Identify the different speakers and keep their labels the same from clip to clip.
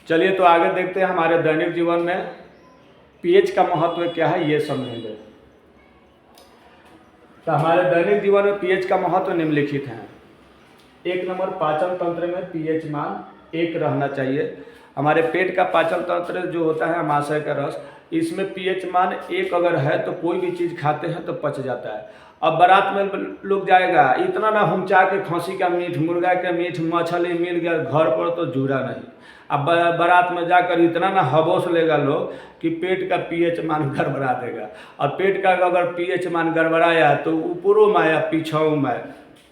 Speaker 1: चलिए तो आगे देखते हैं हमारे दैनिक जीवन में पीएच का महत्व क्या है ये समझेंगे। तो हमारे दैनिक जीवन में पीएच का महत्व निम्नलिखित है। एक नंबर, पाचन तंत्र में पीएच मान 1 रहना चाहिए। हमारे पेट का पाचन तंत्र जो होता है अमाशय का रस, इसमें पीएच मान 1 अगर है तो कोई भी चीज़ खाते हैं तो पच जाता है। अब बारात में लोग जाएगा, इतना ना हुमचा के खसी का मीट, मुर्गा का मीट, मछली मिल गया घर पर तो जुड़ा नहीं। अब बारात में जाकर इतना ना हवोस लेगा लोग कि पेट का पीएच मान गड़बड़ा देगा। और पेट का अगर पीएच मान गड़बड़ाया तो ऊपरों में या पीछों में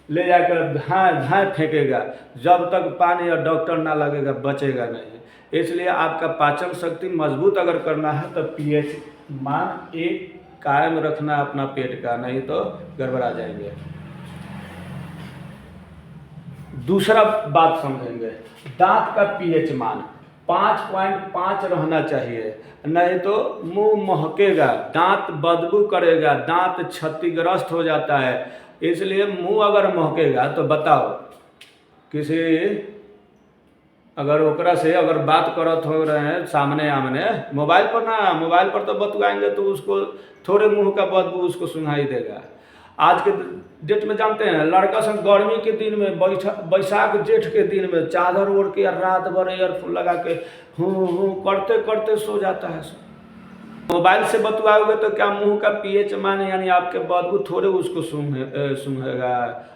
Speaker 1: ले जाकर धाए फेंकेगा। जब तक पानी और डॉक्टर ना लगेगा बचेगा नहीं। इसलिए आपका पाचन शक्ति मजबूत अगर करना है तो पीएच मान 1 कायम रखना अपना पेट का, नहीं तो गड़बड़ा जाएंगे। दूसरा बात समझेंगे, दांत का पीएच मान 5.5 रहना चाहिए, नहीं तो मुंह महकेगा, दांत बदबू करेगा, दांत क्षतिग्रस्त हो जाता है। इसलिए मुंह अगर महकेगा तो बताओ, किसी अगर ओकरा से अगर बात करत हो रहे हैं सामने आमने, मोबाइल पर तो बतवाएंगे तो उसको थोड़े मुंह का बदबू उसको सुनाई देगा। आज के डेट में जानते हैं लड़का सब गर्मी के दिन में बैसाख जेठ के दिन में चादर ओढ़ के रात भर ईयरफोन लगा के हूँ करते करते सो जाता है। मोबाइल से बतवाओगे तो क्या मुंह का पीएच मान यानी आपके बदबू थोड़े उसको सूंघेगा,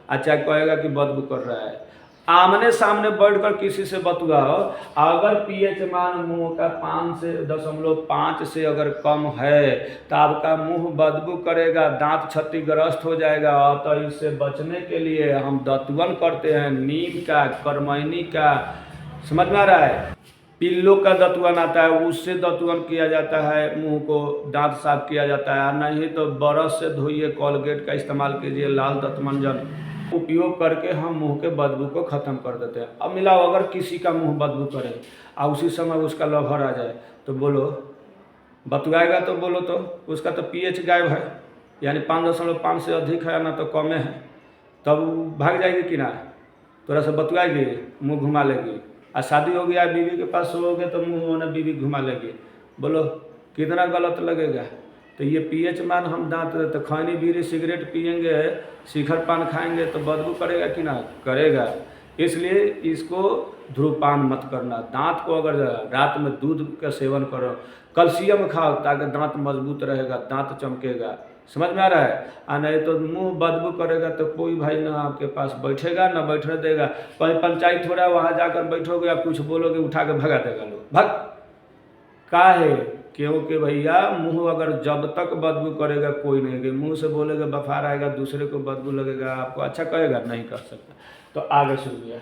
Speaker 1: अच्छा कहेगा कि बदबू कर रहा है। आमने सामने बैठकर किसी से बतवाओ, अगर पीएच मान मुंह का 5.5 से अगर कम है तो आपका मुंह बदबू करेगा, दांत क्षतिग्रस्त हो जाएगा। तो इससे बचने के लिए हम दतवन करते हैं, नीम का, करमैनी का, समझ में आ रहा है, पिल्लो का दतवन आता है, उससे दतवन किया जाता है, मुंह को दांत साफ किया जाता है। नहीं तो ब्रश से धोइए, कोलगेट का इस्तेमाल कीजिए, लाल दंतमंजन उपयोग करके हम मुंह के बदबू को ख़त्म कर देते हैं। अब मिलाओ, अगर किसी का मुंह बदबू करे और उसी समय उसका लवहर आ जाए तो बोलो, बतवाएगा तो बोलो, तो उसका तो पीएच गायब है, यानी 5.5 से अधिक है ना तो कम है, तब भाग जाएगी कि ना, थोड़ा सा बतवाएगी, मुँह घुमा लेगी। और शादी हो गया, बीवी के पास सोओगे तो मुँह होने बीवी घुमा लेगी, बोलो कितना गलत लगेगा। तो ये पीएच मान हम दांत तो खैनी बीड़ी सिगरेट पिएंगे, शिखर पान खाएंगे तो बदबू करेगा कि ना, करेगा। इसलिए इसको धूम्रपान मत करना। दांत को अगर रात में दूध का सेवन करो, कैल्शियम खाओ ताकि दांत मजबूत रहेगा, दांत चमकेगा, समझ में आ रहा है। और नहीं तो मुंह बदबू करेगा तो कोई भाई ना आपके पास बैठेगा ना बैठने देगा। कहीं पंचायत हो रहा है वहाँ जाकर बैठोगे, आप कुछ बोलोगे उठा के भगा देगा लोग, भग काहे, क्योंकि भैया मुंह अगर जब तक बदबू करेगा कोई नहीं कि मुंह से बोलेगा बफार आएगा, दूसरे को बदबू लगेगा, आपको अच्छा कहेगा, नहीं कर सकता। तो आगे सुनिए,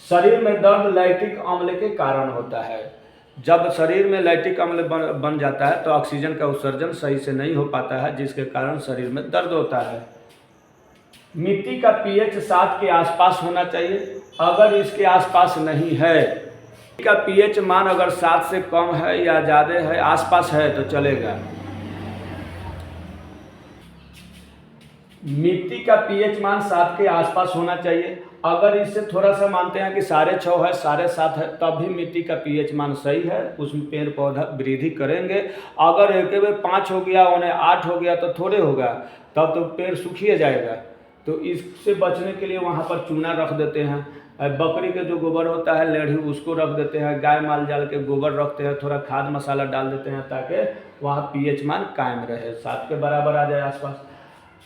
Speaker 1: शरीर में दर्द लैक्टिक अम्ल के कारण होता है। जब शरीर में लैक्टिक अम्ल बन जाता है तो ऑक्सीजन का उत्सर्जन सही से नहीं हो पाता है, जिसके कारण शरीर में दर्द होता है। मिट्टी का पीएच 7 के आसपास होना चाहिए। अगर इसके आसपास नहीं है, का पीएच मान अगर 7 से कम है या ज़्यादा है, आसपास है तो चलेगा। मिट्टी का पीएच मान 7 के आसपास होना चाहिए। अगर इससे थोड़ा सा मानते हैं कि 6.5 है, 7.5 है, तब भी मिट्टी का पीएच मान सही है, उसमें पेड़ पौधा वृद्धि करेंगे। अगर एक में 5 हो गया, उन्हें 8 हो गया तो थोड़े होगा, तब तो पेड़ सूखिए जाएगा। तो इससे बचने के लिए वहाँ पर चूना रख देते हैं, बकरी के जो गोबर होता है लेढ़ी उसको रख देते हैं, गाय माल जाल के गोबर रखते हैं, थोड़ा खाद मसाला डाल देते हैं ताकि वहाँ पीएच मान कायम रहे, 7 के बराबर आ जाए आसपास।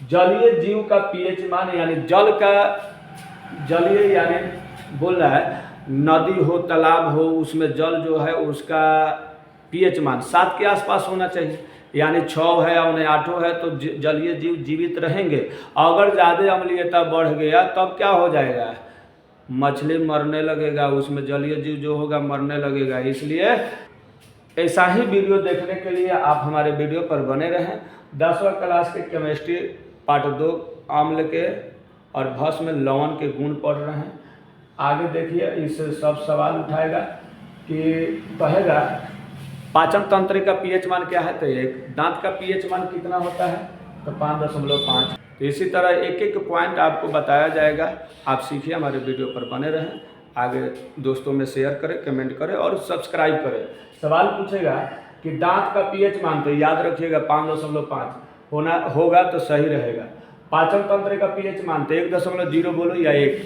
Speaker 1: जलीय जीव का पीएच मान यानी जल का, जलीय यानी बोल रहा है नदी हो तालाब हो उसमें जल जो है उसका पीएच मान 7 के आसपास होना चाहिए, यानी 6 है या उन्हें 8 है तो जलीय जीव जीवित रहेंगे। अगर ज़्यादा अम्लीयता बढ़ गया तब क्या हो जाएगा, मछली मरने लगेगा, उसमें जलीय जीव जो होगा मरने लगेगा। इसलिए ऐसा ही वीडियो देखने के लिए आप हमारे वीडियो पर बने रहें। 10वीं क्लास के केमिस्ट्री पार्ट 2 अम्ल के और भस्म में लवण के गुण पढ़ रहे हैं। आगे देखिए, इससे सब सवाल उठाएगा कि कहेगा पाचन तंत्र का पीएच मान क्या है, तो एक दांत का पीएच मान कितना होता है तो 5.5। तो इसी तरह एक एक पॉइंट आपको बताया जाएगा। आप सीखिए, हमारे वीडियो पर बने रहें। आगे दोस्तों में शेयर करें, कमेंट करें और सब्सक्राइब करें। सवाल पूछेगा कि दांत का पीएच मान, तो याद रखिएगा 5.5 होना होगा तो सही रहेगा। पाचन तंत्र का पीएच मान, तो 1.0 बोलो या 1।